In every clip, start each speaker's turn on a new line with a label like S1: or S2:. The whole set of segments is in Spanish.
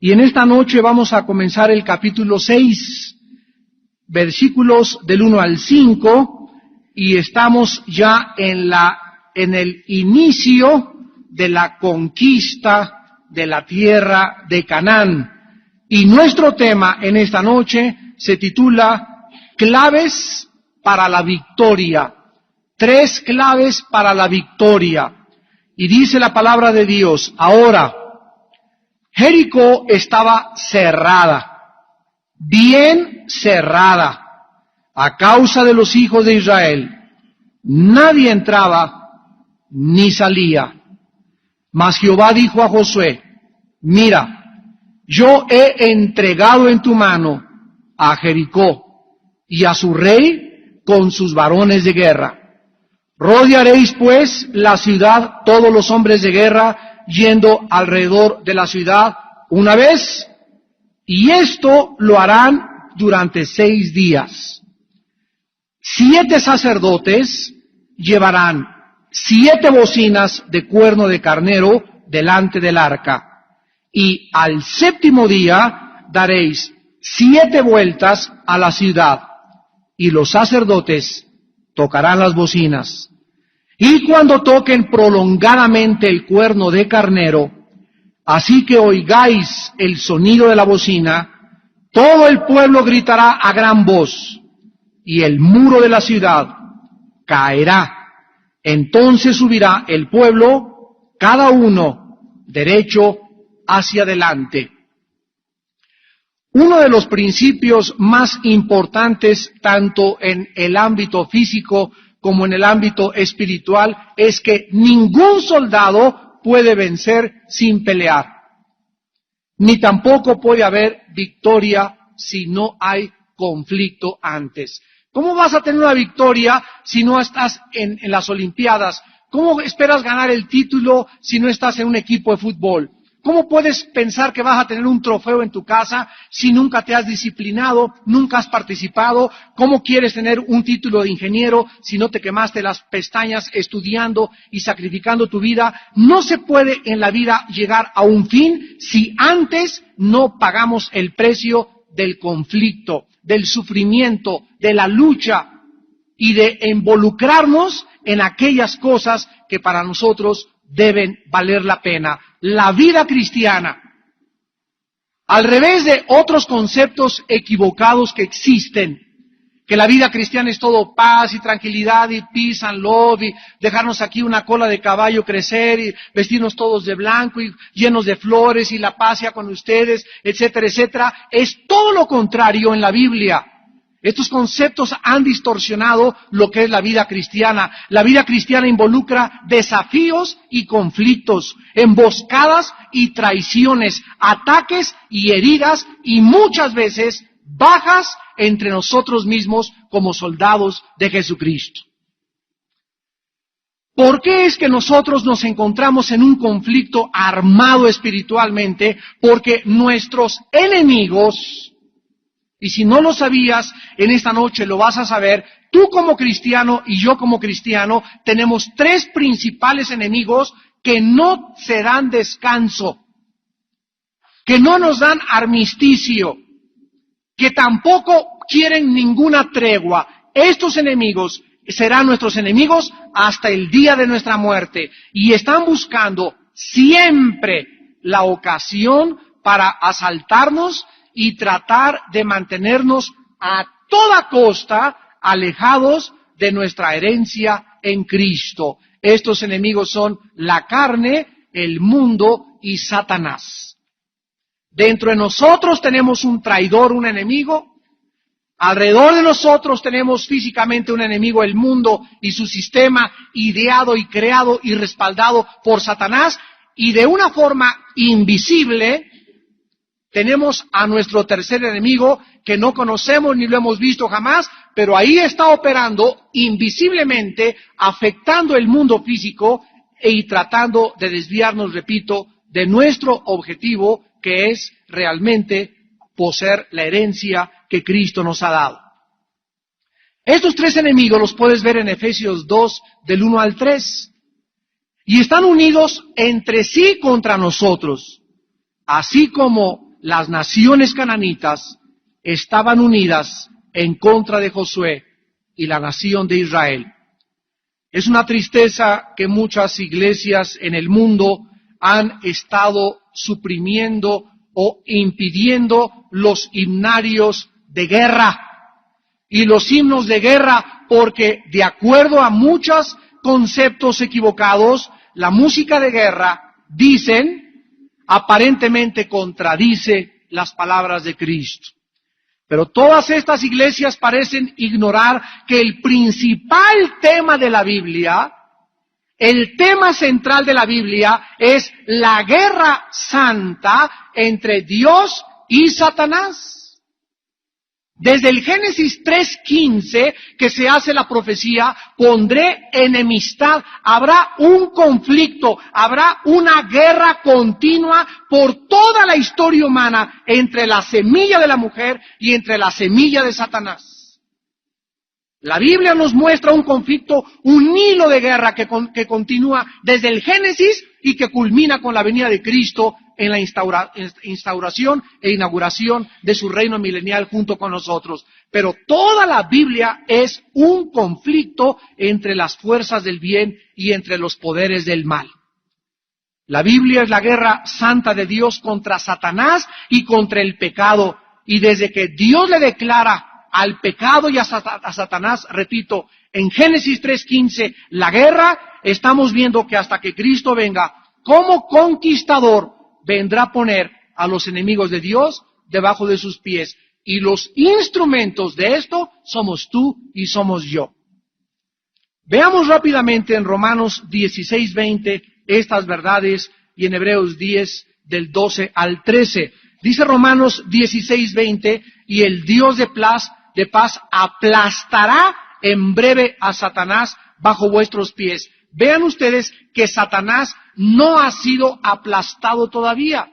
S1: Y en esta noche vamos a comenzar el capítulo 6, versículos del 1 al 5, y estamos ya en el inicio de la conquista de la tierra de Canaán. Y nuestro tema en esta noche se titula Claves para la victoria. 3 claves para la victoria. Y dice la palabra de Dios: ahora, Jericó estaba cerrada, bien cerrada, a causa de los hijos de Israel. Nadie entraba ni salía. Mas Jehová dijo a Josué: mira, yo he entregado en tu mano a Jericó y a su rey con sus varones de guerra. Rodearéis pues la ciudad todos los hombres de guerra, yendo alrededor de la ciudad una vez, y esto lo harán durante 6 días. 7 sacerdotes llevarán 7 bocinas de cuerno de carnero delante del arca, y al 7º día daréis 7 vueltas a la ciudad, y los sacerdotes tocarán las bocinas. Y cuando toquen prolongadamente el cuerno de carnero, así que oigáis el sonido de la bocina, todo el pueblo gritará a gran voz, y el muro de la ciudad caerá. Entonces subirá el pueblo, cada uno derecho hacia adelante. Uno de los principios más importantes, tanto en el ámbito físico como en el ámbito espiritual, es que ningún soldado puede vencer sin pelear. Ni tampoco puede haber victoria si no hay conflicto antes. ¿Cómo vas a tener una victoria si no estás en las Olimpiadas? ¿Cómo esperas ganar el título si no estás en un equipo de fútbol? ¿Cómo puedes pensar que vas a tener un trofeo en tu casa si nunca te has disciplinado, nunca has participado? ¿Cómo quieres tener un título de ingeniero si no te quemaste las pestañas estudiando y sacrificando tu vida? No se puede en la vida llegar a un fin si antes no pagamos el precio del conflicto, del sufrimiento, de la lucha y de involucrarnos en aquellas cosas que para nosotros deben valer la pena. La vida cristiana, al revés de otros conceptos equivocados que existen, que la vida cristiana es todo paz y tranquilidad y peace and love y dejarnos aquí una cola de caballo crecer y vestirnos todos de blanco y llenos de flores y la paz sea con ustedes, etcétera, etcétera, es todo lo contrario en la Biblia. Estos conceptos han distorsionado lo que es la vida cristiana. La vida cristiana involucra desafíos y conflictos, emboscadas y traiciones, ataques y heridas y muchas veces bajas entre nosotros mismos como soldados de Jesucristo. ¿Por qué es que nosotros nos encontramos en un conflicto armado espiritualmente? Porque nuestros enemigos, y si no lo sabías, en esta noche lo vas a saber, tú como cristiano y yo como cristiano tenemos 3 principales enemigos que no se dan descanso, que no nos dan armisticio, que tampoco quieren ninguna tregua. Estos enemigos serán nuestros enemigos hasta el día de nuestra muerte y están buscando siempre la ocasión para asaltarnos y tratar de mantenernos a toda costa alejados de nuestra herencia en Cristo. Estos enemigos son la carne, el mundo y Satanás. Dentro de nosotros tenemos un traidor, un enemigo. Alrededor de nosotros tenemos físicamente un enemigo, el mundo y su sistema ideado y creado y respaldado por Satanás. Y de una forma invisible tenemos a nuestro tercer enemigo que no conocemos ni lo hemos visto jamás, pero ahí está operando invisiblemente, afectando el mundo físico y tratando de desviarnos, repito, de nuestro objetivo, que es realmente poseer la herencia que Cristo nos ha dado. Estos 3 enemigos los puedes ver en Efesios 2, del 1 al 3, y están unidos entre sí contra nosotros, así como las naciones cananitas estaban unidas en contra de Josué y la nación de Israel. Es una tristeza que muchas iglesias en el mundo han estado suprimiendo o impidiendo los himnarios de guerra y los himnos de guerra, porque de acuerdo a muchos conceptos equivocados, la música de guerra, dicen, aparentemente contradice las palabras de Cristo. Pero todas estas iglesias parecen ignorar que el principal tema de la Biblia, el tema central de la Biblia, es la guerra santa entre Dios y Satanás. Desde el Génesis 3:15 que se hace la profecía, pondré enemistad, habrá un conflicto, habrá una guerra continua por toda la historia humana entre la semilla de la mujer y entre la semilla de Satanás. La Biblia nos muestra un conflicto, un hilo de guerra que continúa desde el Génesis y que culmina con la venida de Cristo en la instauración e inauguración de su reino milenial junto con nosotros. Pero toda la Biblia es un conflicto entre las fuerzas del bien y entre los poderes del mal. La Biblia es la guerra santa de Dios contra Satanás y contra el pecado. Y desde que Dios le declara al pecado y a Satanás, repito, en Génesis 3:15, la guerra, estamos viendo que hasta que Cristo venga, como conquistador, vendrá a poner a los enemigos de Dios debajo de sus pies. Y los instrumentos de esto somos tú y somos yo. Veamos rápidamente en Romanos 16:20 estas verdades y en Hebreos 10 del 12 al 13. Dice Romanos 16:20, y el Dios de paz aplastará en breve a Satanás bajo vuestros pies. Vean ustedes que Satanás no ha sido aplastado todavía.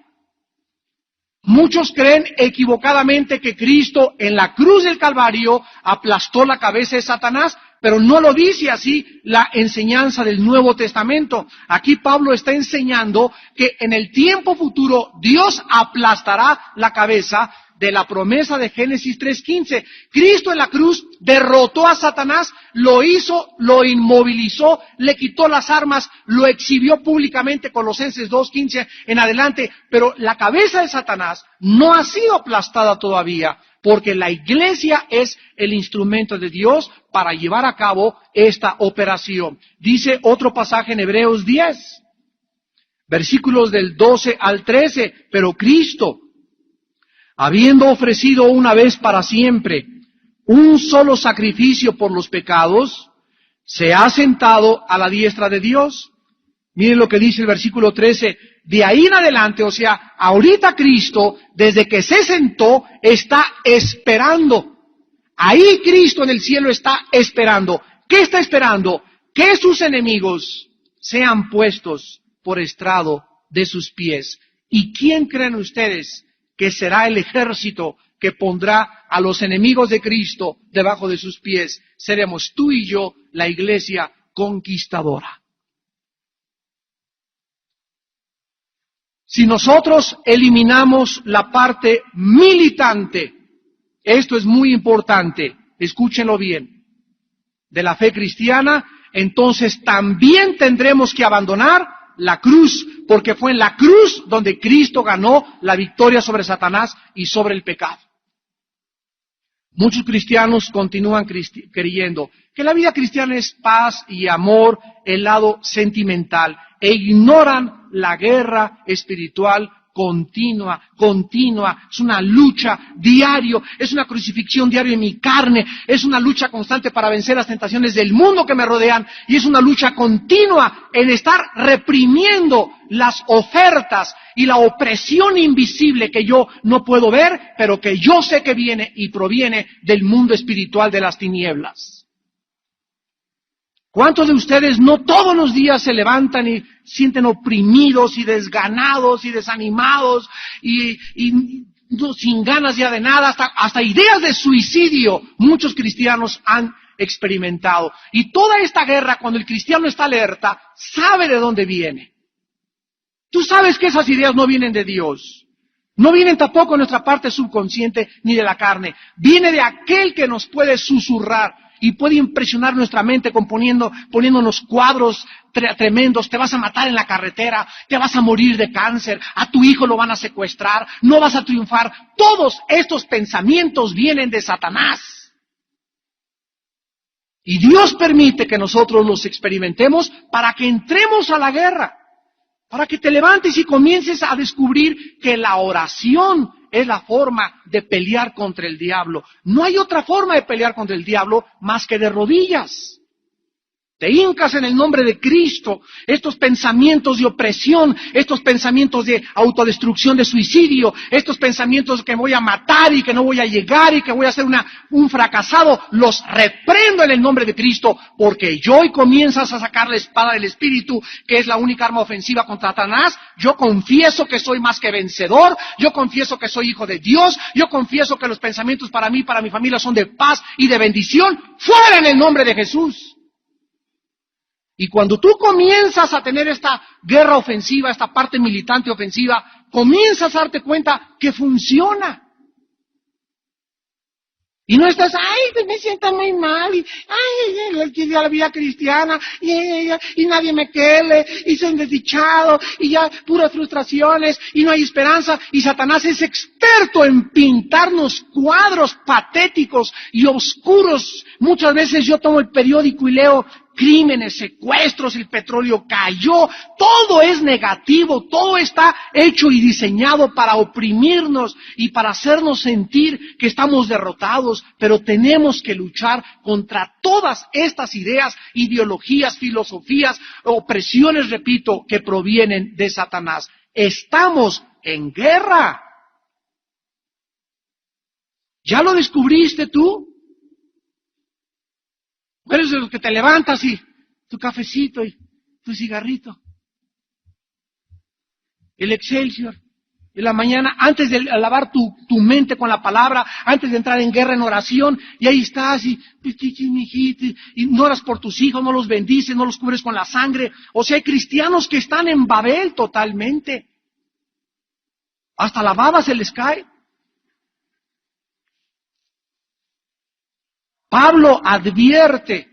S1: Muchos creen equivocadamente que Cristo en la cruz del Calvario aplastó la cabeza de Satanás, pero no lo dice así la enseñanza del Nuevo Testamento. Aquí Pablo está enseñando que en el tiempo futuro Dios aplastará la cabeza de la promesa de Génesis 3:15. Cristo en la cruz derrotó a Satanás, lo hizo, lo inmovilizó, le quitó las armas, lo exhibió públicamente, Colosenses 2:15 en adelante, pero la cabeza de Satanás no ha sido aplastada todavía, porque la iglesia es el instrumento de Dios para llevar a cabo esta operación. Dice otro pasaje en Hebreos 10, versículos del 12 al 13, pero Cristo, habiendo ofrecido una vez para siempre un solo sacrificio por los pecados, se ha sentado a la diestra de Dios. Miren lo que dice el versículo 13. De ahí en adelante, o sea, ahorita Cristo, desde que se sentó, está esperando. Ahí Cristo en el cielo está esperando. ¿Qué está esperando? Que sus enemigos sean puestos por estrado de sus pies. ¿Y quién creen ustedes que será el ejército que pondrá a los enemigos de Cristo debajo de sus pies? Seremos tú y yo, la iglesia conquistadora. Si nosotros eliminamos la parte militante, esto es muy importante, escúchenlo bien, de la fe cristiana, entonces también tendremos que abandonar la cruz, porque fue en la cruz donde Cristo ganó la victoria sobre Satanás y sobre el pecado. Muchos cristianos continúan creyendo que la vida cristiana es paz y amor, el lado sentimental, e ignoran la guerra espiritual continua, es una lucha diaria, es una crucifixión diaria en mi carne, es una lucha constante para vencer las tentaciones del mundo que me rodean, y es una lucha continua en estar reprimiendo las ofertas y la opresión invisible que yo no puedo ver, pero que yo sé que viene y proviene del mundo espiritual de las tinieblas. ¿Cuántos de ustedes no todos los días se levantan y sienten oprimidos y desganados y desanimados y sin ganas ya de nada, hasta ideas de suicidio muchos cristianos han experimentado? Y toda esta guerra, cuando el cristiano está alerta, sabe de dónde viene. Tú sabes que esas ideas no vienen de Dios. No vienen tampoco de nuestra parte subconsciente ni de la carne. Viene de aquel que nos puede susurrar y puede impresionar nuestra mente poniéndonos cuadros tremendos. Te vas a matar en la carretera, te vas a morir de cáncer, a tu hijo lo van a secuestrar, no vas a triunfar. Todos estos pensamientos vienen de Satanás. Y Dios permite que nosotros los experimentemos para que entremos a la guerra. Para que te levantes y comiences a descubrir que la oración es la forma de pelear contra el diablo. No hay otra forma de pelear contra el diablo más que de rodillas. Te hincas en el nombre de Cristo. Estos pensamientos de opresión, estos pensamientos de autodestrucción, de suicidio, estos pensamientos que voy a matar y que no voy a llegar y que voy a ser un fracasado, los reprendo en el nombre de Cristo, porque hoy comienzas a sacar la espada del Espíritu, que es la única arma ofensiva contra Satanás. Yo confieso que soy más que vencedor, yo confieso que soy hijo de Dios, yo confieso que los pensamientos para mí, para mi familia son de paz y de bendición. ¡Fuera en el nombre de Jesús! Y cuando tú comienzas a tener esta guerra ofensiva, esta parte militante ofensiva, comienzas a darte cuenta que funciona. Y no estás, pues me siento muy mal, la vida cristiana, y nadie me quiere, y soy desdichado, y ya puras frustraciones, y no hay esperanza. Y Satanás es experto en pintarnos cuadros patéticos y oscuros. Muchas veces yo tomo el periódico y leo crímenes, secuestros, el petróleo cayó, todo es negativo, todo está hecho y diseñado para oprimirnos y para hacernos sentir que estamos derrotados, pero tenemos que luchar contra todas estas ideas, ideologías, filosofías, opresiones, repito, que provienen de Satanás. Estamos en guerra. ¿Ya lo descubriste tú? Eres de los que te levantas y tu cafecito y tu cigarrito. El Excelsior. En la mañana, antes de lavar tu mente con la palabra, antes de entrar en guerra en oración, y ahí estás y no oras por tus hijos, no los bendices, no los cubres con la sangre. O sea, hay cristianos que están en Babel totalmente. Hasta la baba se les cae. Pablo advierte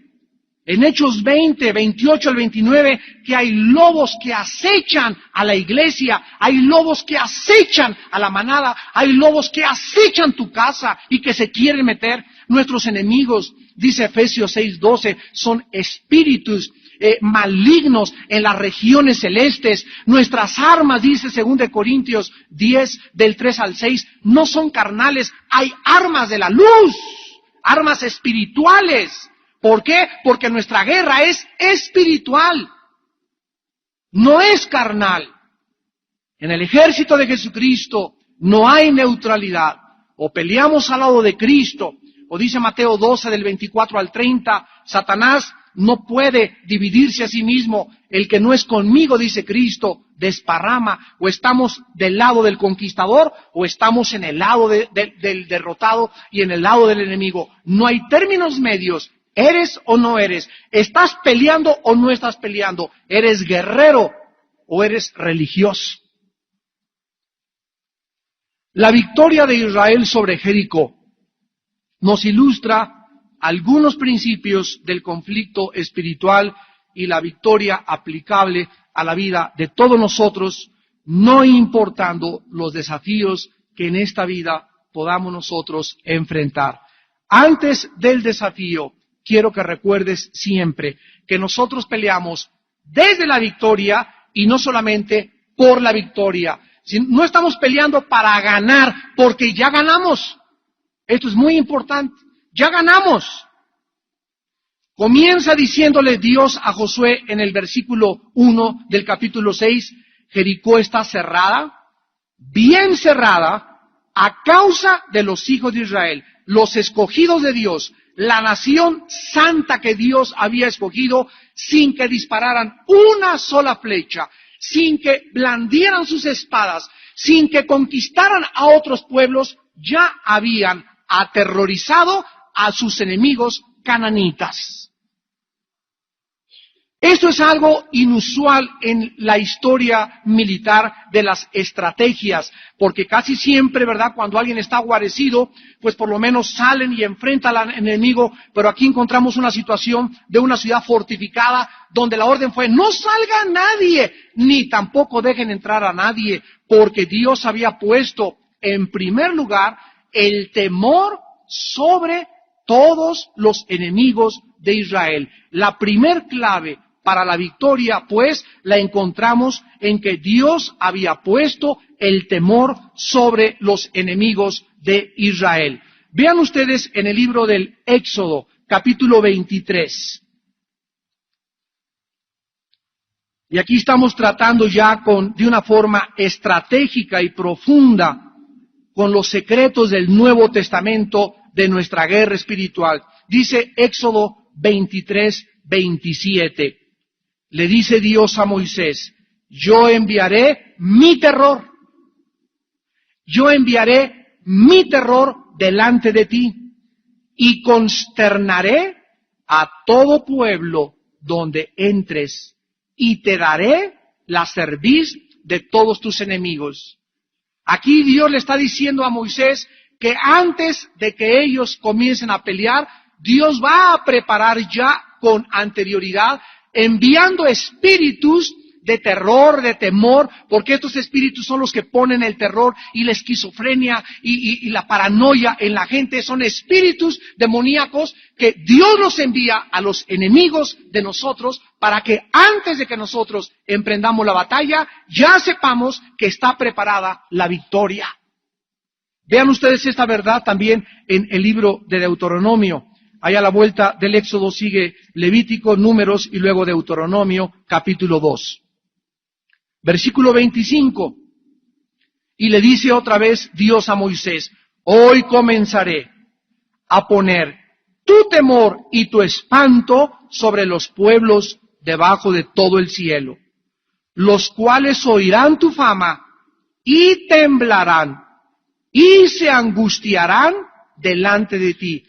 S1: en Hechos 20, 28 al 29, que hay lobos que acechan a la iglesia, hay lobos que acechan a la manada, hay lobos que acechan tu casa y que se quieren meter. Nuestros enemigos, dice Efesios 6:12, son espíritus malignos en las regiones celestes. Nuestras armas, dice 2 Corintios 10, del 3 al 6, no son carnales, hay armas de la luz. Armas espirituales. ¿Por qué? Porque nuestra guerra es espiritual. No es carnal. En el ejército de Jesucristo no hay neutralidad. O peleamos al lado de Cristo, o dice Mateo 12 del 24 al 30, Satanás no puede dividirse a sí mismo. El que no es conmigo, dice Cristo, desparrama. O estamos del lado del conquistador o estamos en el lado del derrotado y en el lado del enemigo. No hay términos medios. ¿Eres o no eres? ¿Estás peleando o no estás peleando? ¿Eres guerrero o eres religioso? La victoria de Israel sobre Jericó nos ilustra algunos principios del conflicto espiritual y la victoria aplicable a la vida de todos nosotros, no importando los desafíos que en esta vida podamos nosotros enfrentar. Antes del desafío, quiero que recuerdes siempre que nosotros peleamos desde la victoria y no solamente por la victoria. No estamos peleando para ganar, porque ya ganamos. Esto es muy importante. Ya ganamos. Comienza diciéndole Dios a Josué en el versículo 1 del capítulo 6, Jericó está cerrada, bien cerrada, a causa de los hijos de Israel, los escogidos de Dios, la nación santa que Dios había escogido, sin que dispararan una sola flecha, sin que blandieran sus espadas, sin que conquistaran a otros pueblos, ya habían aterrorizado a sus enemigos cananitas. Esto es algo inusual en la historia militar de las estrategias, porque casi siempre, ¿verdad?, cuando alguien está guarecido, pues por lo menos salen y enfrentan al enemigo, pero aquí encontramos una situación de una ciudad fortificada, donde la orden fue, no salga nadie, ni tampoco dejen entrar a nadie, porque Dios había puesto en primer lugar el temor sobre todos los enemigos de Israel. La primer clave para la victoria, pues, la encontramos en que Dios había puesto el temor sobre los enemigos de Israel. Vean ustedes en el libro del Éxodo, capítulo 23. Y aquí estamos tratando ya de una forma estratégica y profunda con los secretos del Nuevo Testamento de nuestra guerra espiritual. Dice Éxodo 23, 27. Le dice Dios a Moisés, yo enviaré mi terror. Yo enviaré mi terror delante de ti y consternaré a todo pueblo donde entres y te daré la cerviz de todos tus enemigos. Aquí Dios le está diciendo a Moisés que antes de que ellos comiencen a pelear, Dios va a preparar ya con anterioridad, enviando espíritus de terror, de temor, porque estos espíritus son los que ponen el terror y la esquizofrenia y la paranoia en la gente. Son espíritus demoníacos que Dios los envía a los enemigos de nosotros para que antes de que nosotros emprendamos la batalla, ya sepamos que está preparada la victoria. Vean ustedes esta verdad también en el libro de Deuteronomio. Allá a la vuelta del Éxodo sigue Levítico, Números y luego Deuteronomio, capítulo 2. Versículo 25. Y le dice otra vez Dios a Moisés, hoy comenzaré a poner tu temor y tu espanto sobre los pueblos debajo de todo el cielo, los cuales oirán tu fama y temblarán y se angustiarán delante de ti.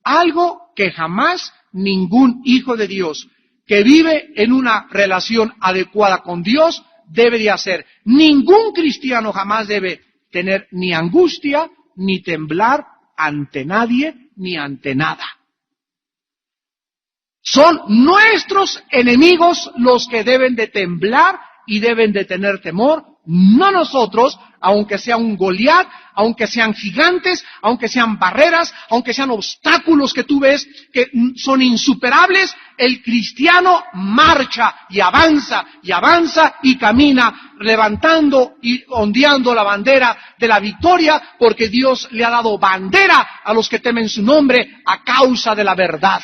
S1: Algo que jamás ningún hijo de Dios que vive en una relación adecuada con Dios debe de hacer. Ningún cristiano jamás debe tener ni angustia, ni temblar ante nadie, ni ante nada. Son nuestros enemigos los que deben de temblar y deben de tener temor, no nosotros, aunque sea un Goliat, aunque sean gigantes, aunque sean barreras, aunque sean obstáculos que tú ves que son insuperables. El cristiano marcha y avanza y camina, levantando y ondeando la bandera de la victoria, porque Dios le ha dado bandera a los que temen su nombre a causa de la verdad.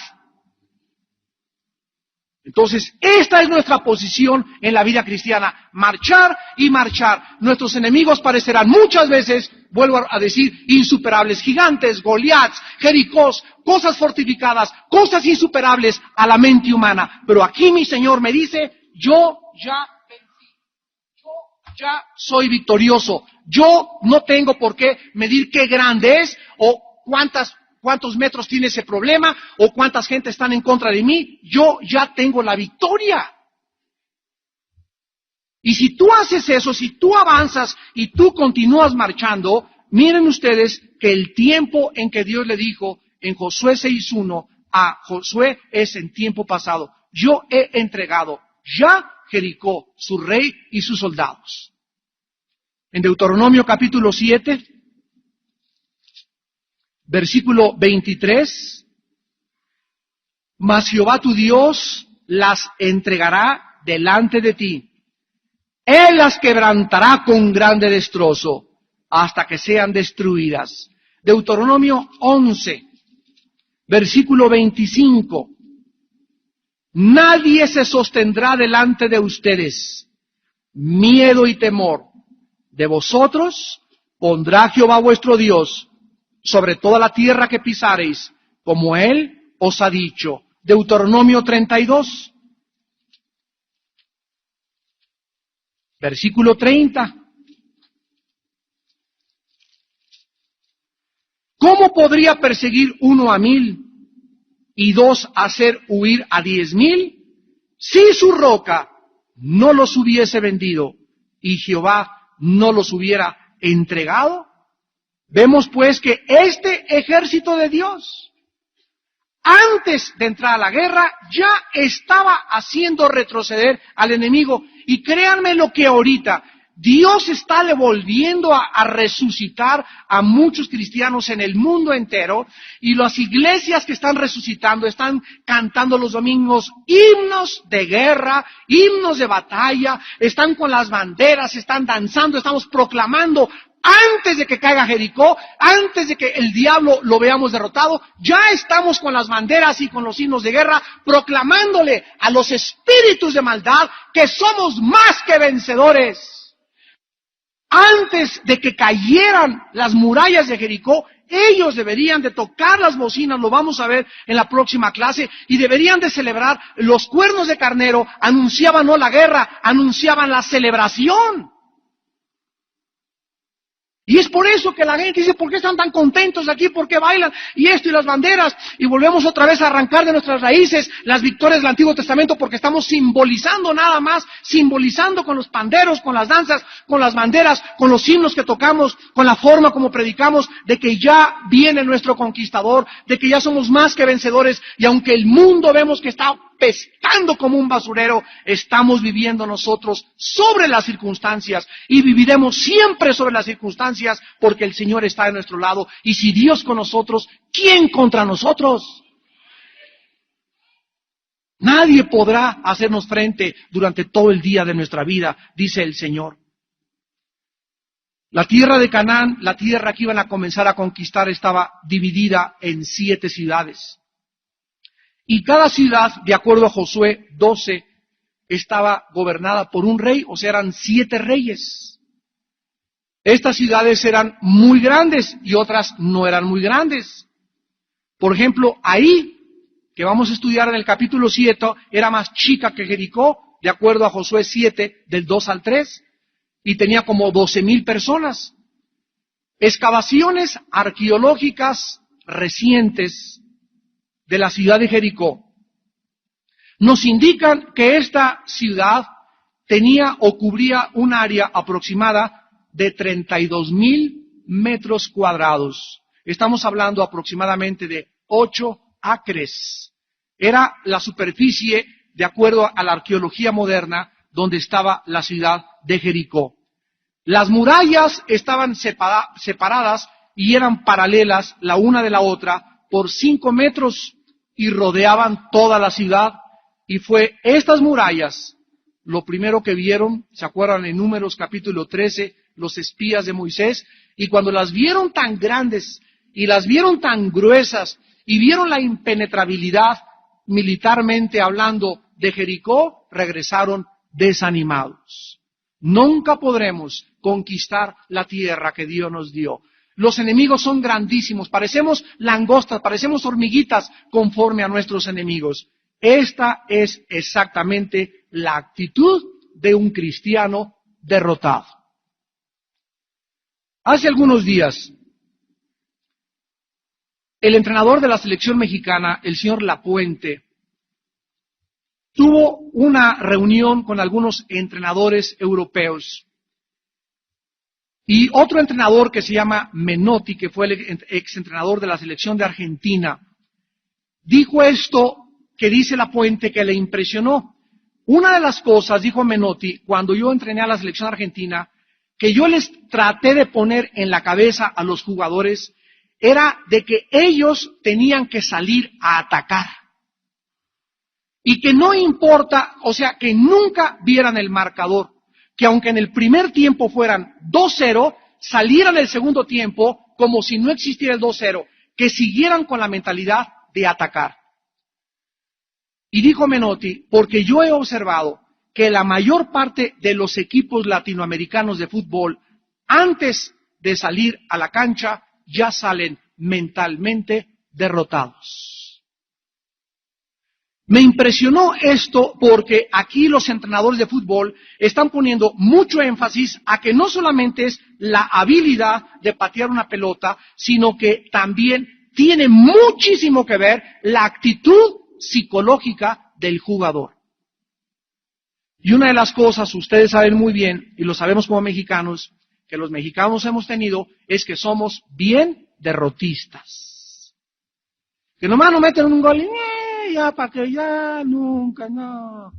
S1: Entonces, esta es nuestra posición en la vida cristiana, marchar y marchar. Nuestros enemigos parecerán muchas veces, vuelvo a decir, insuperables, gigantes, Goliats, Jericós, cosas fortificadas, cosas insuperables a la mente humana. Pero aquí mi Señor me dice, yo ya vencí, yo ya soy victorioso, yo no tengo por qué medir qué grande es o cuántos metros tiene ese problema o cuántas gente están en contra de mí. Yo ya tengo la victoria. Y si tú haces eso, si tú avanzas y tú continúas marchando, miren ustedes que el tiempo en que Dios le dijo en Josué 6:1 a Josué es en tiempo pasado. Yo he entregado ya Jericó, su rey y sus soldados. En Deuteronomio capítulo 7, versículo 23, mas Jehová tu Dios las entregará delante de ti. Él las quebrantará con grande destrozo hasta que sean destruidas. Deuteronomio 11, versículo 25. Nadie se sostendrá delante de ustedes. Miedo y temor de vosotros pondrá Jehová vuestro Dios sobre toda la tierra que pisareis, como Él os ha dicho. Deuteronomio 32, versículo 30. ¿Cómo podría perseguir 1 a 1000 y 2 hacer huir a 10,000? si su roca no los hubiese vendido y Jehová no los hubiera entregado? Vemos pues que este ejército de Dios, antes de entrar a la guerra, ya estaba haciendo retroceder al enemigo. Y créanme lo que ahorita, Dios está volviendo a resucitar a muchos cristianos en el mundo entero, y las iglesias que están resucitando están cantando los domingos himnos de guerra, himnos de batalla, están con las banderas, están danzando, estamos proclamando antes de que caiga Jericó, antes de que el diablo lo veamos derrotado, ya estamos con las banderas y con los himnos de guerra, proclamándole a los espíritus de maldad que somos más que vencedores. Antes de que cayeran las murallas de Jericó, ellos deberían de tocar las bocinas, lo vamos a ver en la próxima clase, y deberían de celebrar los cuernos de carnero. Anunciaban no la guerra, anunciaban la celebración. Y es por eso que la gente dice, ¿por qué están tan contentos aquí? ¿Por qué bailan? Y esto y las banderas. Y volvemos otra vez a arrancar de nuestras raíces las victorias del Antiguo Testamento, porque estamos simbolizando nada más, simbolizando con los panderos, con las danzas, con las banderas, con los himnos que tocamos, con la forma como predicamos, de que ya viene nuestro conquistador, de que ya somos más que vencedores. Y aunque el mundo vemos que está pestando como un basurero, estamos viviendo nosotros sobre las circunstancias, y viviremos siempre sobre las circunstancias, porque el Señor está de nuestro lado. Y si Dios con nosotros, ¿quién contra nosotros? Nadie podrá hacernos frente durante todo el día de nuestra vida, dice el Señor. La tierra de Canaán, la tierra que iban a comenzar a conquistar, estaba dividida en 7 ciudades. Y cada ciudad, de acuerdo a Josué 12, estaba gobernada por un rey, o sea, eran 7 reyes. Estas ciudades eran muy grandes y otras no eran muy grandes. Por ejemplo, Ahí, que vamos a estudiar en el capítulo 7, era más chica que Jericó, de acuerdo a Josué 7, del 2 al 3, y tenía como 12,000 personas. Excavaciones arqueológicas recientes de la ciudad de Jericó nos indican que esta ciudad tenía o cubría un área aproximada de 32,000 metros cuadrados. Estamos hablando aproximadamente de 8 acres. Era la superficie, de acuerdo a la arqueología moderna, donde estaba la ciudad de Jericó. Las murallas estaban separadas y eran paralelas la una de la otra por 5 metros y rodeaban toda la ciudad. Y fue estas murallas lo primero que vieron, ¿se acuerdan en Números capítulo 13? Los espías de Moisés, y cuando las vieron tan grandes y las vieron tan gruesas y vieron la impenetrabilidad militarmente hablando de Jericó, regresaron desanimados. Nunca podremos conquistar la tierra que Dios nos dio. Los enemigos son grandísimos, parecemos langostas, parecemos hormiguitas conforme a nuestros enemigos. Esta es exactamente la actitud de un cristiano derrotado. Hace algunos días, el entrenador de la selección mexicana, el señor Lapuente, tuvo una reunión con algunos entrenadores europeos. Y otro entrenador que se llama Menotti, que fue el exentrenador de la selección de Argentina, dijo esto que dice Lapuente que le impresionó. Una de las cosas, dijo Menotti, cuando yo entrené a la selección argentina, que yo les traté de poner en la cabeza a los jugadores, era de que ellos tenían que salir a atacar. Y que no importa, o sea, que nunca vieran el marcador, que aunque en el primer tiempo fueran 2-0, salieran el segundo tiempo como si no existiera el 2-0, que siguieran con la mentalidad de atacar. Y dijo Menotti, porque yo he observado que la mayor parte de los equipos latinoamericanos de fútbol, antes de salir a la cancha, ya salen mentalmente derrotados. Me impresionó esto porque aquí los entrenadores de fútbol están poniendo mucho énfasis a que no solamente es la habilidad de patear una pelota, sino que también tiene muchísimo que ver la actitud psicológica del jugador. Y una de las cosas, ustedes saben muy bien, y lo sabemos como mexicanos, que los mexicanos hemos tenido, es que somos bien derrotistas. Que nomás nos meten un gol y ya, para que ya, nunca, no.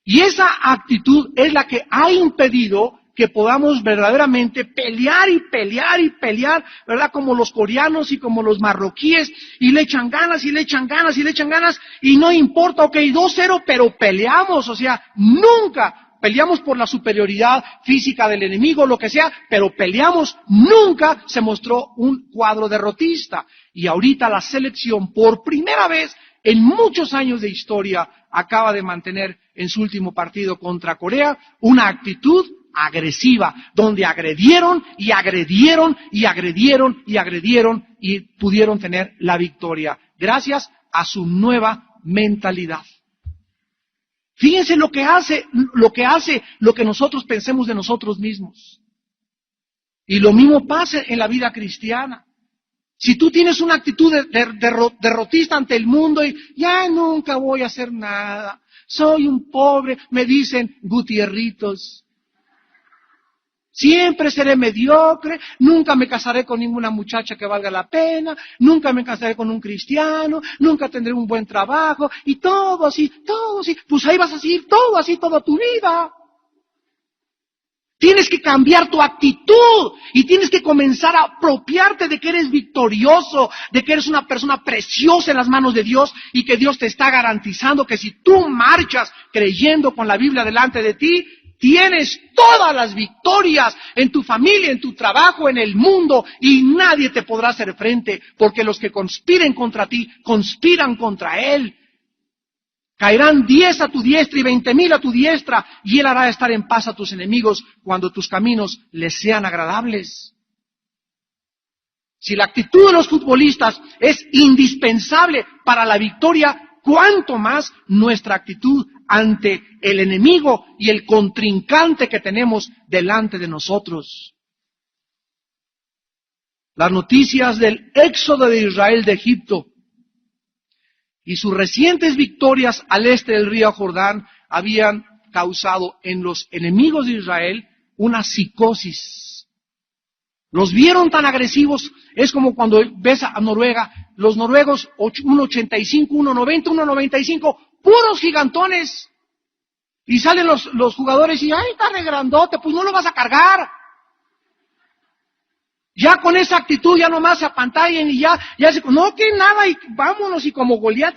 S1: Y esa actitud es la que ha impedido que podamos verdaderamente pelear y pelear y pelear, ¿verdad? Como los coreanos y como los marroquíes, y le echan ganas y le echan ganas y le echan ganas, y no importa, ok, 2-0, pero peleamos, o sea, nunca peleamos por la superioridad física del enemigo, lo que sea, pero peleamos, nunca se mostró un cuadro derrotista. Y ahorita la selección, por primera vez en muchos años de historia, acaba de mantener en su último partido contra Corea una actitud agresiva, donde agredieron y agredieron y agredieron y agredieron y pudieron tener la victoria, gracias a su nueva mentalidad. Fíjense lo que hace lo que nosotros pensemos de nosotros mismos. Y lo mismo pasa en la vida cristiana. Si tú tienes una actitud derrotista ante el mundo y ya nunca voy a hacer nada, soy un pobre, me dicen Gutierritos, siempre seré mediocre, nunca me casaré con ninguna muchacha que valga la pena, nunca me casaré con un cristiano, nunca tendré un buen trabajo, y todo así, pues ahí vas a seguir todo así toda tu vida. Tienes que cambiar tu actitud y tienes que comenzar a apropiarte de que eres victorioso, de que eres una persona preciosa en las manos de Dios y que Dios te está garantizando que si tú marchas creyendo con la Biblia delante de ti, tienes todas las victorias en tu familia, en tu trabajo, en el mundo, y nadie te podrá hacer frente, porque los que conspiren contra ti, conspiran contra Él. Caerán 10 a tu diestra y 20,000 a tu diestra, y Él hará estar en paz a tus enemigos cuando tus caminos les sean agradables. Si la actitud de los futbolistas es indispensable para la victoria, cuánto más nuestra actitud ante el enemigo y el contrincante que tenemos delante de nosotros. Las noticias del éxodo de Israel de Egipto y sus recientes victorias al este del río Jordán habían causado en los enemigos de Israel una psicosis. Los vieron tan agresivos, es como cuando ves a Noruega, los noruegos 1,85, 1,90, 1,95, puros gigantones. Y salen los jugadores y, ¡ay, está re grandote! Pues no lo vas a cargar. Ya con esa actitud ya nomás se apantallan y ya se, no que nada, y vámonos, y como Goliat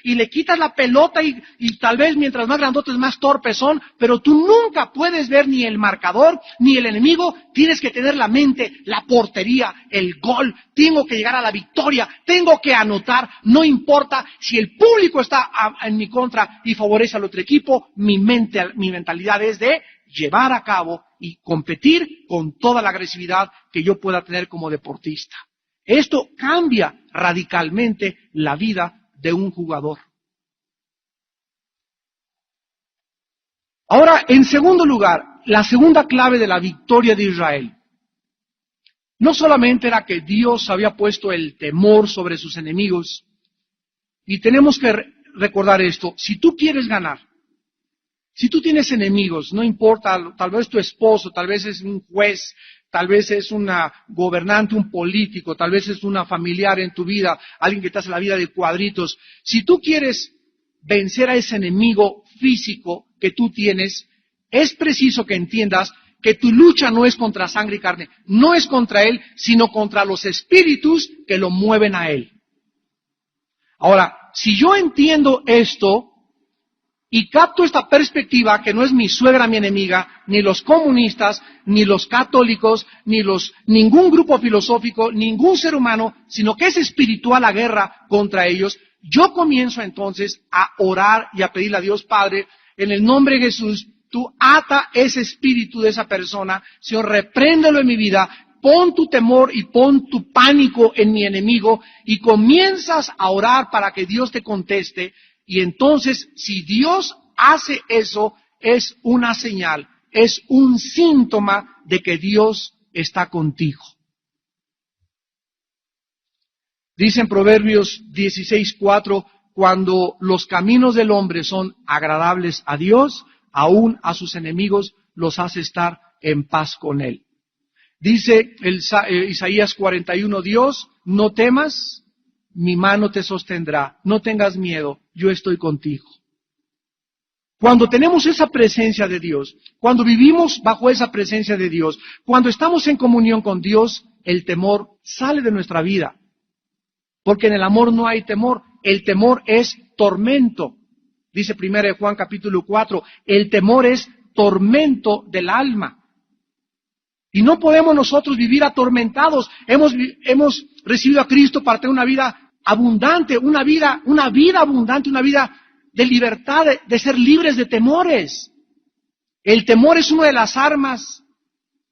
S1: y le quitas la pelota y tal vez mientras más grandotes más torpes son, pero tú nunca puedes ver ni el marcador ni el enemigo, tienes que tener la mente, la portería, el gol, tengo que llegar a la victoria, tengo que anotar, no importa si el público está en mi contra y favorece al otro equipo, mi mentalidad es de llevar a cabo y competir con toda la agresividad que yo pueda tener como deportista. Esto cambia radicalmente la vida de un jugador. Ahora, en segundo lugar, la segunda clave de la victoria de Israel no solamente era que Dios había puesto el temor sobre sus enemigos, y tenemos que recordar esto, si tú quieres ganar, si tú tienes enemigos, no importa, tal vez tu esposo, tal vez es un juez, tal vez es una gobernante, un político, tal vez es una familiar en tu vida, alguien que te hace la vida de cuadritos. Si tú quieres vencer a ese enemigo físico que tú tienes, es preciso que entiendas que tu lucha no es contra sangre y carne, no es contra él, sino contra los espíritus que lo mueven a él. Ahora, si yo entiendo esto, y capto esta perspectiva que no es mi suegra mi enemiga, ni los comunistas, ni los católicos, ningún grupo filosófico, ningún ser humano, sino que es espiritual la guerra contra ellos, yo comienzo entonces a orar y a pedirle a Dios Padre, en el nombre de Jesús, tú ata ese espíritu de esa persona, Señor, repréndelo en mi vida, pon tu temor y pon tu pánico en mi enemigo y comienzas a orar para que Dios te conteste. Y entonces, si Dios hace eso, es una señal, es un síntoma de que Dios está contigo. Dice en Proverbios 16:4, cuando los caminos del hombre son agradables a Dios, aún a sus enemigos los hace estar en paz con Él. Dice Isaías 41, Dios, no temas, mi mano te sostendrá, no tengas miedo, yo estoy contigo. Cuando tenemos esa presencia de Dios, cuando vivimos bajo esa presencia de Dios, cuando estamos en comunión con Dios, el temor sale de nuestra vida. Porque en el amor no hay temor, el temor es tormento. Dice 1 Juan capítulo 4, el temor es tormento del alma. Y no podemos nosotros vivir atormentados. Hemos recibido a Cristo para tener una vida abundante, una vida abundante, una vida de libertad, de ser libres de temores. El temor es una de las armas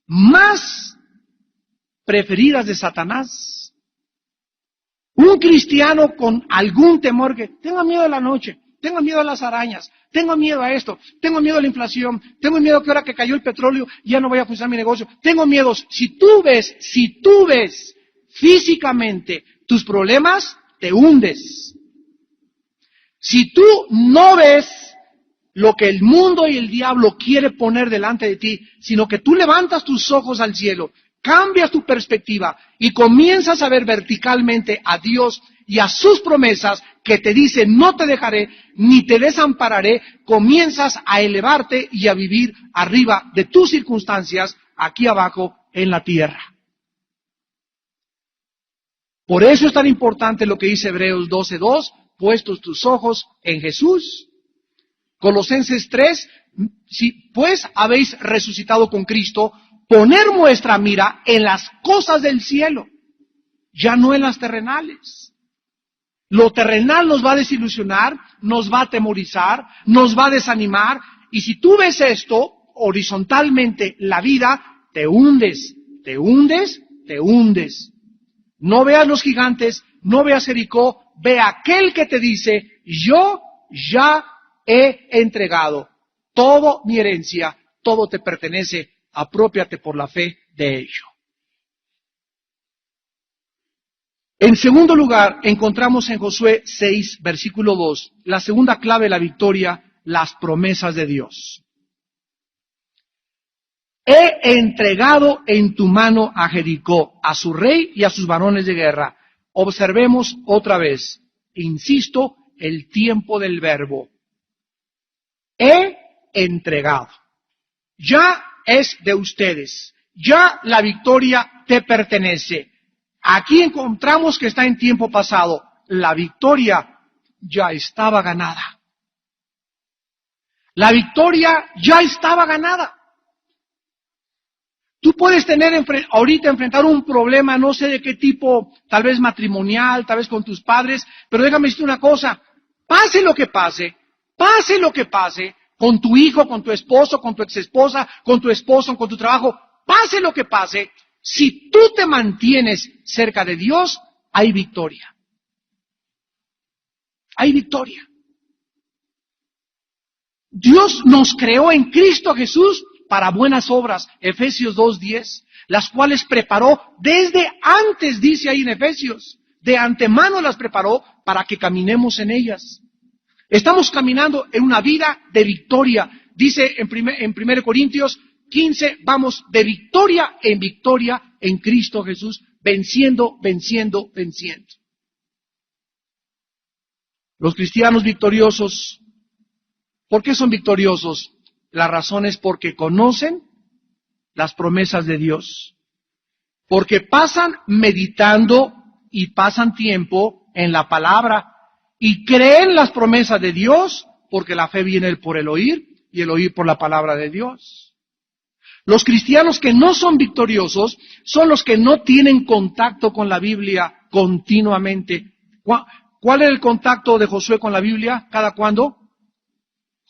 S1: más preferidas de Satanás. Un cristiano con algún temor que tengo miedo de la noche, tengo miedo a las arañas, tengo miedo a esto, tengo miedo a la inflación, tengo miedo que ahora que cayó el petróleo ya no vaya a funcionar mi negocio, tengo miedos. Si tú ves físicamente tus problemas, te hundes. Si tú no ves lo que el mundo y el diablo quiere poner delante de ti, sino que tú levantas tus ojos al cielo, cambias tu perspectiva y comienzas a ver verticalmente a Dios y a sus promesas que te dice no te dejaré ni te desampararé, comienzas a elevarte y a vivir arriba de tus circunstancias aquí abajo en la tierra. Por eso es tan importante lo que dice Hebreos 12:2, puestos tus ojos en Jesús. Colosenses 3, si pues habéis resucitado con Cristo, poner vuestra mira en las cosas del cielo, ya no en las terrenales. Lo terrenal nos va a desilusionar, nos va a atemorizar, nos va a desanimar, y si tú ves esto horizontalmente, la vida, te hundes, te hundes, te hundes. No veas los gigantes, no veas Jericó, ve a aquel que te dice, yo ya he entregado toda mi herencia, todo te pertenece, aprópiate por la fe de ello. En segundo lugar, encontramos en Josué 6, versículo 2, la segunda clave de la victoria, las promesas de Dios. He entregado en tu mano a Jericó, a su rey y a sus varones de guerra. Observemos otra vez, insisto, el tiempo del verbo. He entregado. Ya es de ustedes. Ya la victoria te pertenece. Aquí encontramos que está en tiempo pasado. La victoria ya estaba ganada. La victoria ya estaba ganada. Tú puedes ahorita enfrentar un problema, no sé de qué tipo, tal vez matrimonial, tal vez con tus padres, pero déjame decirte una cosa, pase lo que pase, con tu hijo, con tu esposo, con tu exesposa, con tu esposo, con tu trabajo, pase lo que pase, si tú te mantienes cerca de Dios, hay victoria. Hay victoria. Dios nos creó en Cristo Jesús para buenas obras, Efesios 2:10, las cuales preparó desde antes, dice ahí en Efesios, de antemano las preparó para que caminemos en ellas. Estamos caminando en una vida de victoria, dice en 1 Corintios 15, vamos de victoria en Cristo Jesús, venciendo. Los cristianos victoriosos, ¿por qué son victoriosos? La razón es porque conocen las promesas de Dios, porque pasan meditando y pasan tiempo en la palabra y creen las promesas de Dios, porque la fe viene por el oír y el oír por la palabra de Dios. Los cristianos que no son victoriosos son los que no tienen contacto con la Biblia continuamente. ¿Cuál era el contacto de Josué con la Biblia? ¿Cada cuándo?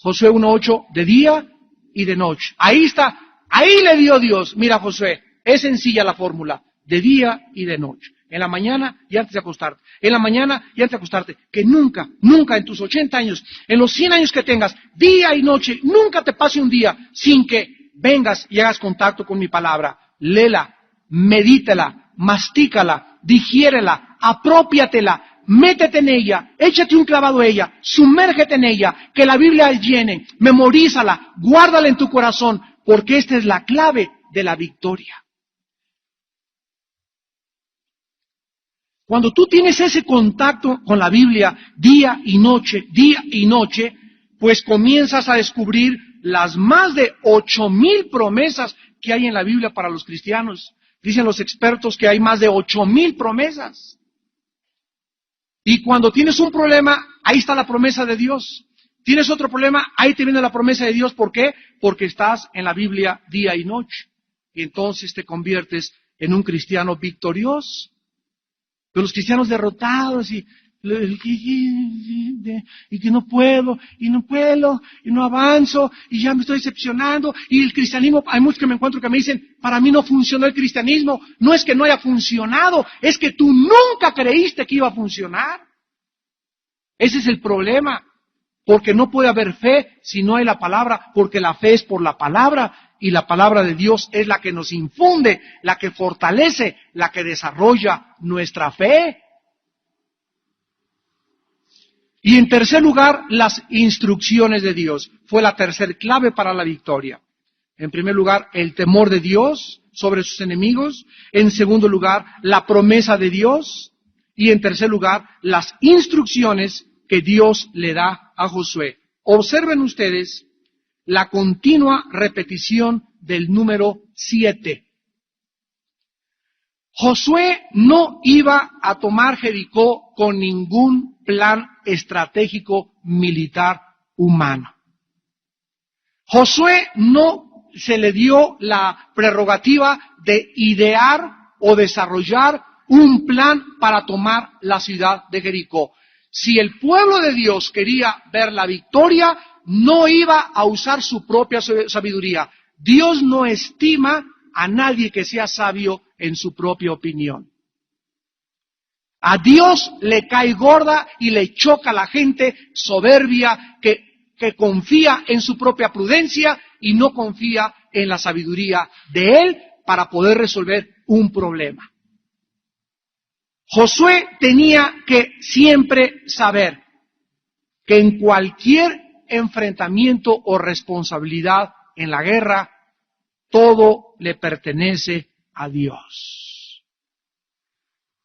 S1: Josué 1:8, de día y de noche. Ahí está, ahí le dio Dios. Mira, Josué, es sencilla la fórmula, de día y de noche. En la mañana y antes de acostarte. En la mañana y antes de acostarte. Que nunca en tus 80 años, en los 100 años que tengas, día y noche, nunca te pase un día sin que vengas y hagas contacto con mi palabra. Léela, medítela, mastícala, digiérela, aprópiatela, métete en ella, échate un clavado a ella, sumérgete en ella, que la Biblia llene, memorízala, guárdala en tu corazón, porque esta es la clave de la victoria. Cuando tú tienes ese contacto con la Biblia día y noche, pues comienzas a descubrir las más de 8,000 promesas que hay en la Biblia para los cristianos. Dicen los expertos que hay más de 8,000 promesas. Y cuando tienes un problema, ahí está la promesa de Dios. Tienes otro problema, ahí te viene la promesa de Dios. ¿Por qué? Porque estás en la Biblia día y noche. Y entonces te conviertes en un cristiano victorioso. Pero los cristianos derrotados y que no puedo, y no avanzo, y ya me estoy decepcionando, y el cristianismo, hay muchos que me encuentro que me dicen, para mí no funcionó el cristianismo. No es que no haya funcionado, es que tú nunca creíste que iba a funcionar. Ese es el problema, porque no puede haber fe si no hay la palabra, porque la fe es por la palabra, y la palabra de Dios es la que nos infunde, la que fortalece, la que desarrolla nuestra fe. Y en tercer lugar, las instrucciones de Dios. Fue la tercer clave para la victoria. En primer lugar, el temor de Dios sobre sus enemigos. En segundo lugar, la promesa de Dios. Y en tercer lugar, las instrucciones que Dios le da a Josué. Observen ustedes la continua repetición del número 7. Josué no iba a tomar Jericó con ningún plan estratégico militar humano. Josué no se le dio la prerrogativa de idear o desarrollar un plan para tomar la ciudad de Jericó. Si el pueblo de Dios quería ver la victoria, no iba a usar su propia sabiduría. Dios no estima a nadie que sea sabio en su propia opinión. A Dios le cae gorda y le choca a la gente soberbia que confía en su propia prudencia y no confía en la sabiduría de Él para poder resolver un problema. Josué tenía que siempre saber que en cualquier enfrentamiento o responsabilidad en la guerra, todo le pertenece a Dios.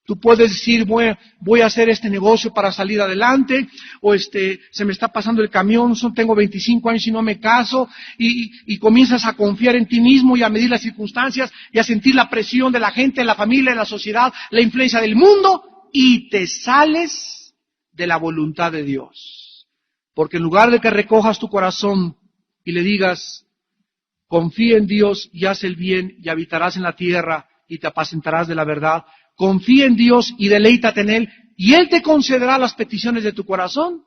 S1: Tú puedes decir, voy a hacer este negocio para salir adelante, o se me está pasando el camión, tengo 25 años y no me caso, y comienzas a confiar en ti mismo y a medir las circunstancias y a sentir la presión de la gente, de la familia, de la sociedad, la influencia del mundo, y te sales de la voluntad de Dios. Porque en lugar de que recojas tu corazón y le digas, confía en Dios y haz el bien y habitarás en la tierra y te apacentarás de la verdad, confía en Dios y deleítate en Él, y Él te concederá las peticiones de tu corazón.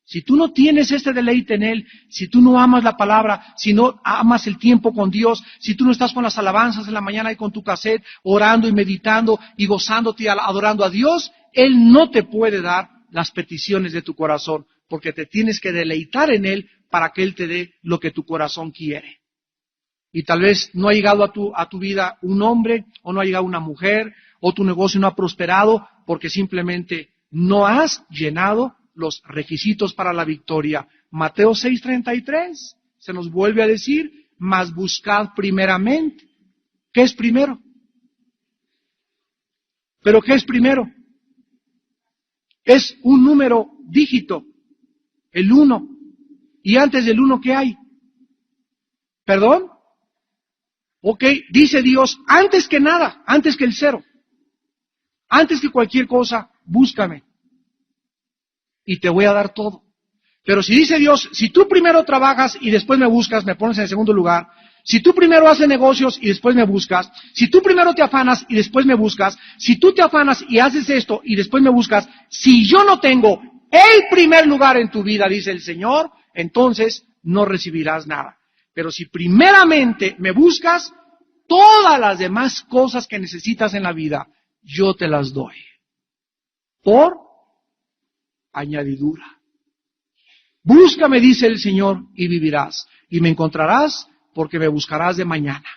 S1: Si tú no tienes este deleite en Él, si tú no amas la palabra, si no amas el tiempo con Dios, si tú no estás con las alabanzas en la mañana y con tu cassette, orando y meditando y gozándote, adorando a Dios, Él no te puede dar las peticiones de tu corazón, porque te tienes que deleitar en Él para que Él te dé lo que tu corazón quiere. Y tal vez no ha llegado a tu vida un hombre, o no ha llegado una mujer, o tu negocio no ha prosperado porque simplemente no has llenado los requisitos para la victoria. Mateo 6:33 se nos vuelve a decir, mas buscad primeramente. ¿Qué es primero? ¿Pero qué es primero? Es un número dígito, el 1. ¿Y antes del 1 qué hay? ¿Perdón? Ok, dice Dios, antes que nada, antes que el 0. Antes que cualquier cosa, búscame y te voy a dar todo. Pero si dice Dios, si tú primero trabajas y después me buscas, me pones en el segundo lugar. Si tú primero haces negocios y después me buscas. Si tú primero te afanas y después me buscas. Si tú te afanas y haces esto y después me buscas. Si yo no tengo el primer lugar en tu vida, dice el Señor, entonces no recibirás nada. Pero si primeramente me buscas, todas las demás cosas que necesitas en la vida, yo te las doy. Por añadidura. Búscame, dice el Señor, y vivirás. Y me encontrarás porque me buscarás de mañana.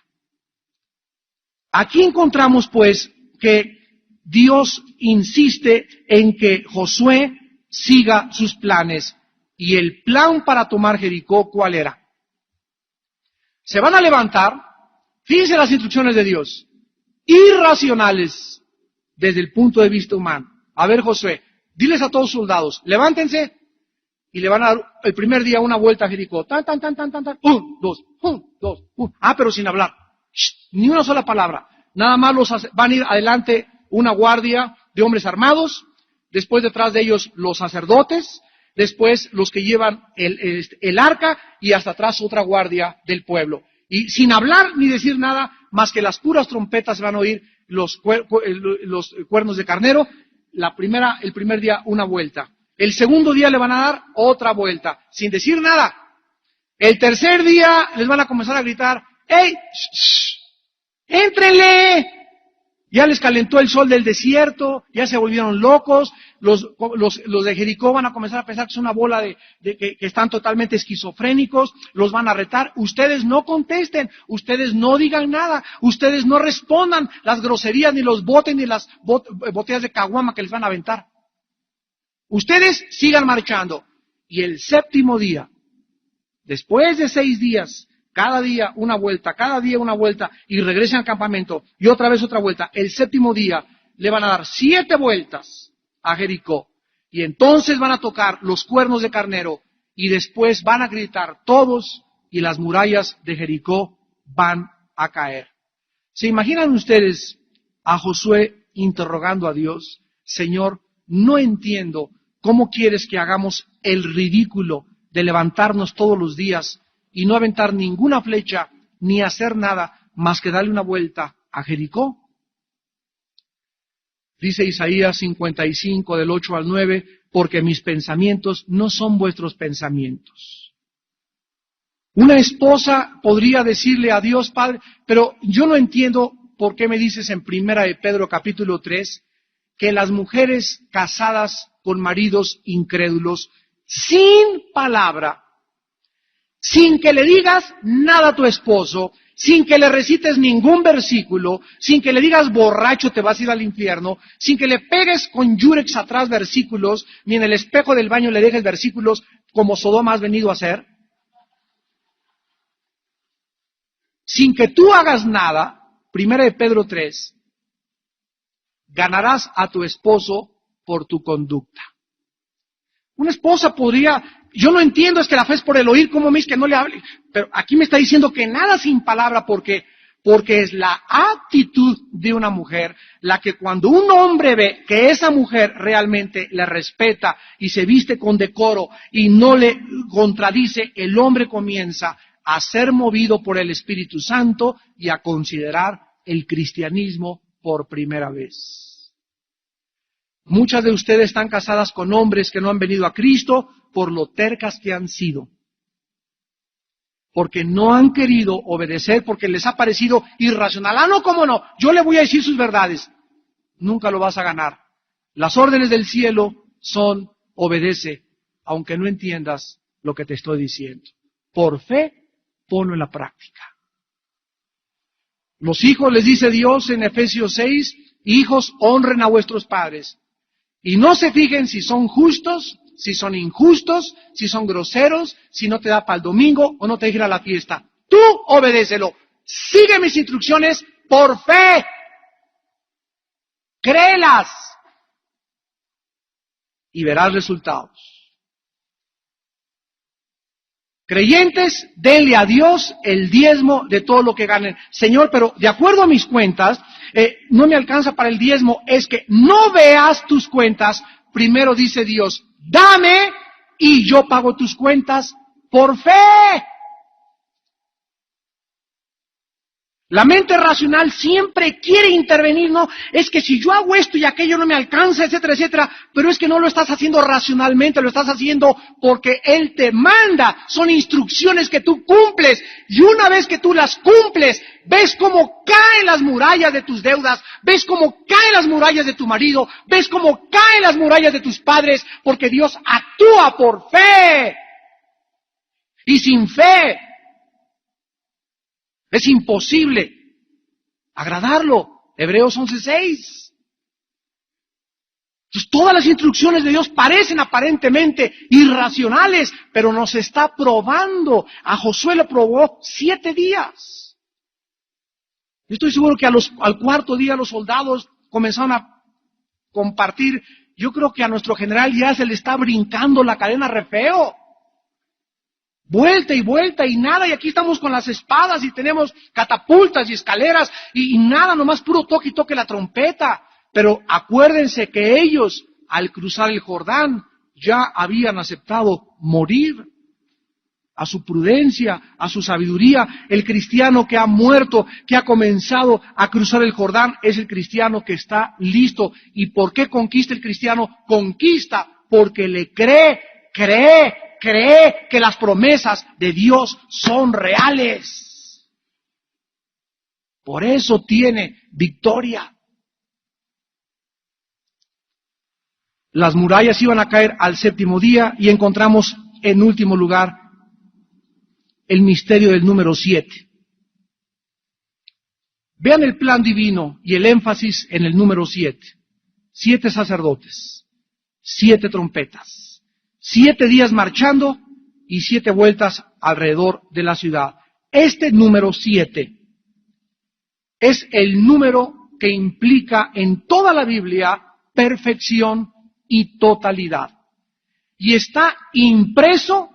S1: Aquí encontramos, pues, que Dios insiste en que Josué siga sus planes. Y el plan para tomar Jericó, ¿cuál era? Se van a levantar, fíjense las instrucciones de Dios, irracionales desde el punto de vista humano. A ver, Josué, diles a todos los soldados, levántense y le van a dar el primer día una vuelta a Jericó. Tan, tan, tan, tan, tan, tan. 1, 2, 1, 2, 1. Ah, pero sin hablar. Shh, ni una sola palabra. Nada más van a ir adelante una guardia de hombres armados, después detrás de ellos los sacerdotes, después los que llevan el arca y hasta atrás otra guardia del pueblo. Y sin hablar ni decir nada, más que las puras trompetas se van a oír los cuernos de carnero. El primer día una vuelta. El segundo día le van a dar otra vuelta, sin decir nada. El tercer día les van a comenzar a gritar, ¡Ey! ¡Éntrenle! Ya les calentó el sol del desierto, ya se volvieron locos, los de Jericó van a comenzar a pensar que es una bola que están totalmente esquizofrénicos, los van a retar. Ustedes no contesten, ustedes no digan nada, ustedes no respondan las groserías, ni los botes, ni las botellas de caguama que les van a aventar. Ustedes sigan marchando. Y el séptimo día, después de 6 días, cada día una vuelta, y regresen al campamento, y otra vez otra vuelta. El séptimo día le van a dar 7 vueltas a Jericó, y entonces van a tocar los cuernos de carnero, y después van a gritar todos, y las murallas de Jericó van a caer. ¿Se imaginan ustedes a Josué interrogando a Dios? Señor, no entiendo cómo quieres que hagamos el ridículo de levantarnos todos los días y no aventar ninguna flecha, ni hacer nada, más que darle una vuelta a Jericó. Dice Isaías 55, del 8 al 9, porque mis pensamientos no son vuestros pensamientos. Una esposa podría decirle a Dios, Padre, pero yo no entiendo por qué me dices en Primera de Pedro capítulo 3, que las mujeres casadas con maridos incrédulos, sin palabra, sin que le digas nada a tu esposo, sin que le recites ningún versículo, sin que le digas borracho te vas a ir al infierno, sin que le pegues con yurex atrás versículos, ni en el espejo del baño le dejes versículos como Sodoma has venido a hacer, sin que tú hagas nada, 1 Pedro 3, ganarás a tu esposo por tu conducta. Una esposa podría, yo no entiendo, es que la fe es por el oír, ¿cómo me es que no le hable? Pero aquí me está diciendo que nada sin palabra, porque es la actitud de una mujer la que cuando un hombre ve que esa mujer realmente le respeta y se viste con decoro y no le contradice, el hombre comienza a ser movido por el Espíritu Santo y a considerar el cristianismo por primera vez. Muchas de ustedes están casadas con hombres que no han venido a Cristo por lo tercas que han sido. Porque no han querido obedecer, porque les ha parecido irracional. Ah, no, ¿cómo no? Yo le voy a decir sus verdades. Nunca lo vas a ganar. Las órdenes del cielo son, obedece, aunque no entiendas lo que te estoy diciendo. Por fe, ponlo en la práctica. Los hijos, les dice Dios en Efesios 6, hijos, honren a vuestros padres. Y no se fijen si son justos, si son injustos, si son groseros, si no te da para el domingo o no te deja ir a la fiesta. Tú obedécelo. Sigue mis instrucciones por fe. Créelas. Y verás resultados. Creyentes, denle a Dios el diezmo de todo lo que ganen. Señor, pero de acuerdo a mis cuentas, no me alcanza para el diezmo. Es que no veas tus cuentas. Primero dice Dios, dame y yo pago tus cuentas por fe. La mente racional siempre quiere intervenir, no, es que si yo hago esto y aquello no me alcanza, etcétera, etcétera, pero es que no lo estás haciendo racionalmente, lo estás haciendo porque Él te manda, son instrucciones que tú cumples, y una vez que tú las cumples, ves cómo caen las murallas de tus deudas, ves cómo caen las murallas de tu marido, ves cómo caen las murallas de tus padres, porque Dios actúa por fe, y sin fe es imposible agradarlo. Hebreos 11:6. Entonces, todas las instrucciones de Dios parecen aparentemente irracionales, pero nos está probando. A Josué lo probó 7 días. Yo estoy seguro que al cuarto día los soldados comenzaron a compartir. Yo creo que a nuestro general ya se le está brincando la cadena re feo. Vuelta y nada, y aquí estamos con las espadas y tenemos catapultas y escaleras y nada, nomás puro toque y toque la trompeta. Pero acuérdense que ellos, al cruzar el Jordán, ya habían aceptado morir a su prudencia, a su sabiduría. El cristiano que ha muerto, que ha comenzado a cruzar el Jordán, es el cristiano que está listo. ¿Y por qué conquista el cristiano? Conquista porque le cree que las promesas de Dios son reales. Por eso tiene victoria. Las murallas iban a caer al 7º día y encontramos en último lugar el misterio del número 7. Vean el plan divino y el énfasis en el número 7. 7 sacerdotes, 7 trompetas, 7 días marchando y 7 vueltas alrededor de la ciudad. Este número 7 es el número que implica en toda la Biblia perfección y totalidad. Y está impreso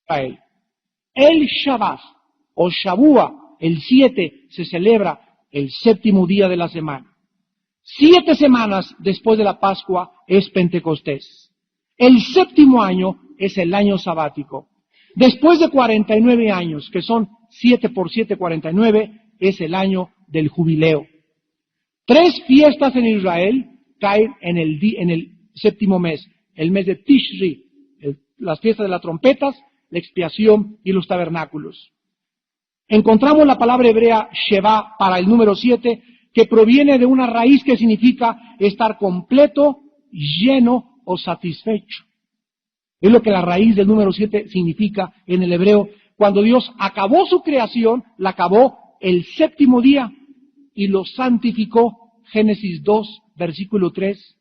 S1: a él. El Shabbat o Shavua, el 7, se celebra el 7º día de la semana. 7 semanas después de la Pascua es Pentecostés. El 7º año es el año sabático. Después de 49 años, que son 7 por 7, 49, es el año del jubileo. 3 fiestas en Israel caen en el 7º mes, el mes de Tishri, las fiestas de las trompetas, la expiación y los tabernáculos. Encontramos la palabra hebrea Sheva para el número 7, que proviene de una raíz que significa estar completo, lleno o satisfecho. Es lo que la raíz del número 7 significa en el hebreo. Cuando Dios acabó su creación, la acabó el 7º día y lo santificó. Génesis 2, versículo 3.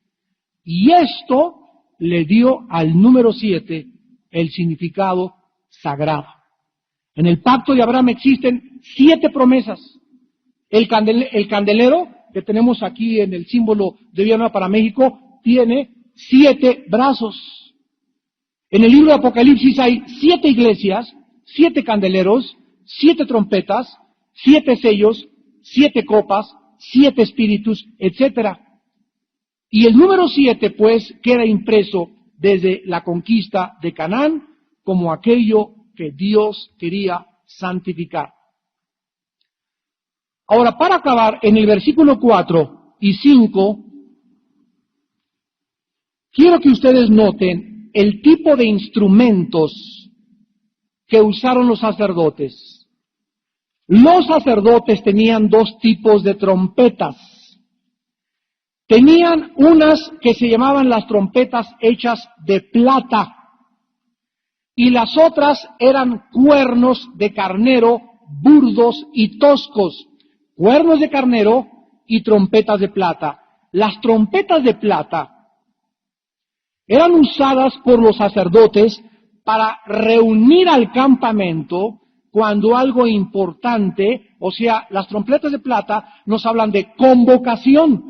S1: Y esto le dio al número 7 el significado sagrado. En el pacto de Abraham existen 7 promesas. El candelero que tenemos aquí en el símbolo de Villanueva para México tiene 7 brazos. En el libro de Apocalipsis hay 7 iglesias, 7 candeleros, 7 trompetas, 7 sellos, 7 copas, 7 espíritus, etc. Y el número 7, pues, queda impreso desde la conquista de Canaán como aquello que Dios quería santificar. Ahora, para acabar, en el versículo 4 y 5, quiero que ustedes noten el tipo de instrumentos que usaron los sacerdotes. Los sacerdotes tenían 2 tipos de trompetas. Tenían unas que se llamaban las trompetas hechas de plata y las otras eran cuernos de carnero burdos y toscos. Cuernos de carnero y trompetas de plata. Las trompetas de plata eran usadas por los sacerdotes para reunir al campamento cuando algo importante, o sea, las trompetas de plata nos hablan de convocación.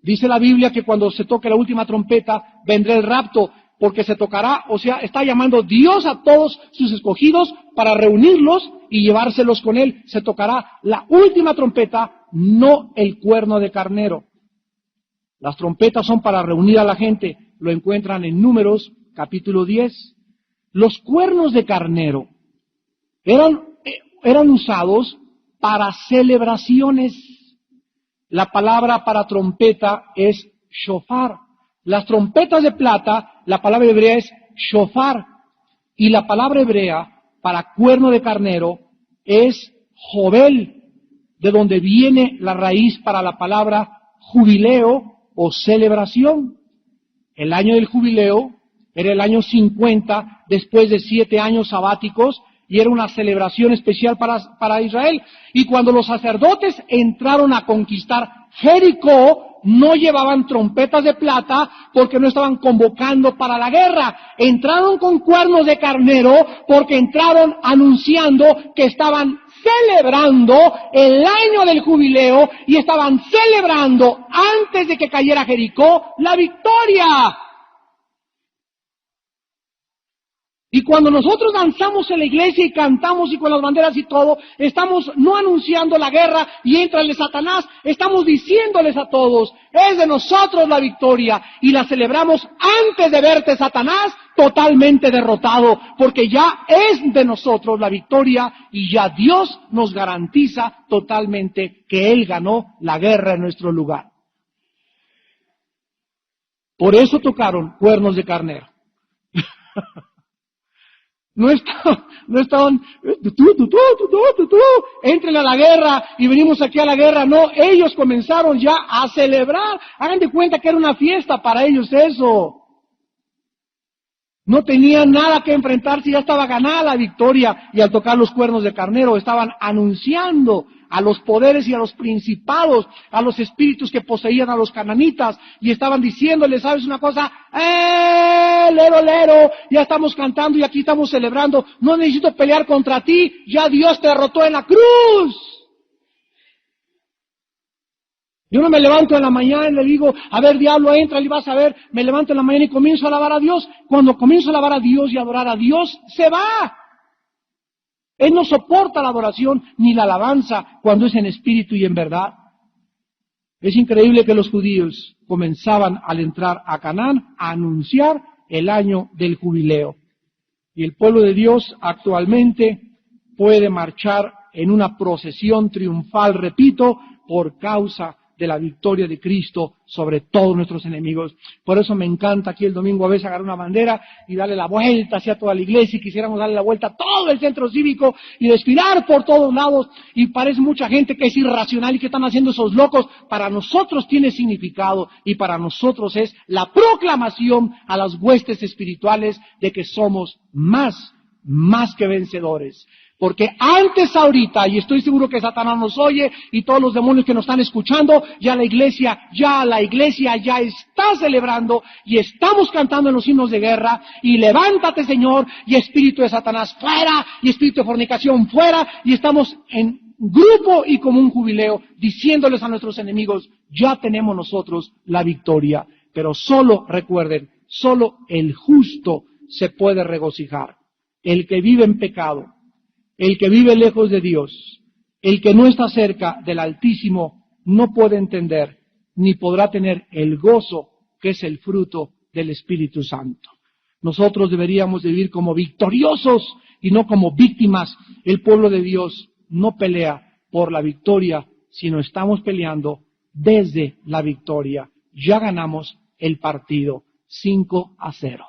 S1: Dice la Biblia que cuando se toque la última trompeta vendrá el rapto, porque se tocará, o sea, está llamando Dios a todos sus escogidos para reunirlos y llevárselos con Él. Se tocará la última trompeta, no el cuerno de carnero. Las trompetas son para reunir a la gente, lo encuentran en Números, capítulo 10. Los cuernos de carnero eran usados para celebraciones. La palabra para trompeta es shofar. Las trompetas de plata, la palabra hebrea es shofar. Y la palabra hebrea para cuerno de carnero es jobel, de donde viene la raíz para la palabra jubileo o celebración. El año del jubileo era el año 50 después de 7 años sabáticos y era una celebración especial para Israel. Y cuando los sacerdotes entraron a conquistar Jericó, no llevaban trompetas de plata porque no estaban convocando para la guerra. Entraron con cuernos de carnero porque entraron anunciando que estaban celebrando el año del jubileo y estaban celebrando antes de que cayera Jericó la victoria. Y cuando nosotros danzamos en la iglesia y cantamos y con las banderas y todo, estamos no anunciando la guerra y entrale Satanás, estamos diciéndoles a todos, es de nosotros la victoria y la celebramos antes de verte Satanás totalmente derrotado, porque ya es de nosotros la victoria y ya Dios nos garantiza totalmente que Él ganó la guerra en nuestro lugar. Por eso tocaron cuernos de carnero. No estaban, entren a la guerra y venimos aquí a la guerra. No, ellos comenzaron ya a celebrar. Hagan de cuenta que era una fiesta para ellos eso. No tenían nada que enfrentarse, ya estaba ganada la victoria. Y al tocar los cuernos de carnero estaban anunciando a los poderes y a los principados, a los espíritus que poseían a los cananitas, y estaban diciéndoles, ¿sabes una cosa? Lero, lero, ya estamos cantando y aquí estamos celebrando, no necesito pelear contra ti, ya Dios te derrotó en la cruz. Yo no me levanto en la mañana y le digo, a ver, diablo, entra y vas a ver, me levanto en la mañana y comienzo a alabar a Dios. Cuando comienzo a alabar a Dios y adorar a Dios, se va. Él no soporta la adoración ni la alabanza cuando es en espíritu y en verdad. Es increíble que los judíos comenzaban al entrar a Canaán a anunciar el año del jubileo. Y el pueblo de Dios actualmente puede marchar en una procesión triunfal, repito, por causa de la victoria de Cristo sobre todos nuestros enemigos. Por eso me encanta aquí el domingo a veces agarrar una bandera y darle la vuelta hacia toda la iglesia, y quisiéramos darle la vuelta a todo el centro cívico y desfilar por todos lados, y parece mucha gente que es irracional y que están haciendo esos locos. Para nosotros tiene significado y para nosotros es la proclamación a las huestes espirituales de que somos más que vencedores. Porque antes ahorita, y estoy seguro que Satanás nos oye y todos los demonios que nos están escuchando, ya la iglesia ya está celebrando y estamos cantando en los himnos de guerra, y levántate Señor, y espíritu de Satanás fuera, y espíritu de fornicación fuera, y estamos en grupo y como un jubileo diciéndoles a nuestros enemigos, ya tenemos nosotros la victoria. Pero solo, recuerden, solo el justo se puede regocijar. El que vive en pecado, el que vive lejos de Dios, el que no está cerca del Altísimo, no puede entender ni podrá tener el gozo que es el fruto del Espíritu Santo. Nosotros deberíamos vivir como victoriosos y no como víctimas. El pueblo de Dios no pelea por la victoria, sino estamos peleando desde la victoria. Ya ganamos el partido 5-0.